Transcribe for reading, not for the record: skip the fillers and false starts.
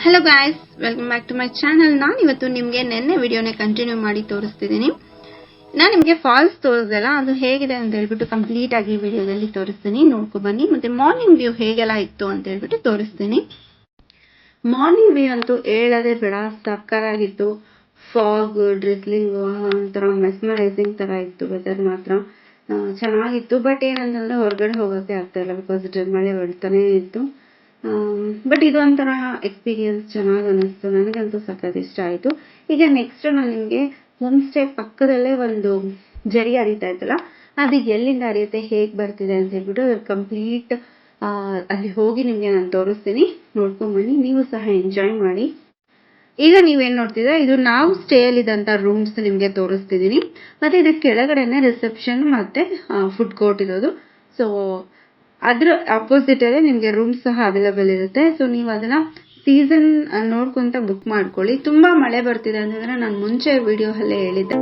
Hello guys, welcome back to my channel. ನಾನು ಇವತ್ತು ನಿಮಗೆ ನೆನ್ನೆ ವಿಡಿಯೋನ ಕಂಟಿನ್ಯೂ ಮಾಡಿ ತೋರಿಸ್ತಿದ್ದೀನಿ. ನಾನು ನಿಮಗೆ ಫಾಲ್ಸ್ ತೋರಿಸ್ದಲ್ಲ, ಅದು ಹೇಗಿದೆ ಅಂತ ಹೇಳ್ಬಿಟ್ಟು ಕಂಪ್ಲೀಟ್ ಆಗಿ ವಿಡಿಯೋದಲ್ಲಿ ತೋರಿಸ್ತೀನಿ, ನೋಡ್ಕೊಂಡು ಬನ್ನಿ. ಮತ್ತೆ ಮಾರ್ನಿಂಗ್ ವ್ಯೂ ಹೇಗೆಲ್ಲ ಇತ್ತು ಅಂತ ಹೇಳ್ಬಿಟ್ಟು ತೋರಿಸ್ತೀನಿ. ಮಾರ್ನಿಂಗ್ ವ್ಯೂ ಅಂತೂ ಹೇಳೋದೇ ಬೇಡ, ಸಕ್ಕರಾಗಿತ್ತು. ಫಾಗ್, ಡ್ರಿಸ್ಲಿಂಗ್, ಒಂಥರ ಮೆಸ್ಮರೈಸಿಂಗ್ ಥರ ಇತ್ತು. ವೆದರ್ ಮಾತ್ರ ಚೆನ್ನಾಗಿತ್ತು. ಬಟ್ ಏನಂತಂದರೆ ಹೊರಗಡೆ ಹೋಗೋಕ್ಕೆ ಆಗ್ತಾ ಇಲ್ಲ, ಬಿಕಾಸ್ ಮಳೆ ಬರ್ತಾನೆ ಇತ್ತು. ಬಟ್ ಇದು ಒಂಥರ ಎಕ್ಸ್ಪೀರಿಯನ್ಸ್ ಚೆನ್ನಾಗಿ ಅನ್ನಿಸ್ತು, ನನಗಂತೂ ಸಖತ್ ಇಷ್ಟ ಆಯಿತು. ಈಗ ನೆಕ್ಸ್ಟ್ ನಾನು ನಿಮಗೆ ಹೋಮ್ ಸ್ಟೇ ಪಕ್ಕದಲ್ಲೇ ಒಂದು ಜರಿ ಹರಿತಾ ಇತ್ತಲ್ಲ, ಅದು ಎಲ್ಲಿಂದ ಹರಿಯುತ್ತೆ, ಹೇಗೆ ಬರ್ತಿದೆ ಅಂತ ಹೇಳ್ಬಿಟ್ಟು ಕಂಪ್ಲೀಟ್ ಅಲ್ಲಿ ಹೋಗಿ ನಿಮಗೆ ನಾನು ತೋರಿಸ್ತೀನಿ, ನೋಡ್ಕೊಂಬನ್ನಿ. ನೀವು ಸಹ ಎಂಜಾಯ್ ಮಾಡಿ. ಈಗ ನೀವೇನು ನೋಡ್ತಿದ್ರೆ, ಇದು ನಾವು ಸ್ಟೇಯಲ್ಲಿದ್ದಂಥ ರೂಮ್ಸ್ ನಿಮಗೆ ತೋರಿಸ್ತಿದ್ದೀನಿ. ಮತ್ತು ಇದು ಕೆಳಗಡೆನೆ ರಿಸೆಪ್ಷನ್ ಮತ್ತು ಫುಡ್ ಕೋರ್ಟ್ ಇರೋದು. ಸೊ ಅದ್ರ ಅಪೋಸಿಟಲ್ಲೇ ನಿಮಗೆ ರೂಮ್ ಸಹ ಅವೈಲೇಬಲ್ ಇರುತ್ತೆ. ಸೊ ನೀವು ಅದನ್ನು ಸೀಸನ್ ನೋಡ್ಕೊಂತ ಬುಕ್ ಮಾಡ್ಕೊಳ್ಳಿ. ತುಂಬ ಮಳೆ ಬರ್ತಿದೆ ಅಂತಂದರೆ ನಾನು ಮುಂಚೆ ವಿಡಿಯೋಲ್ಲೇ ಹೇಳಿದ್ದೆ.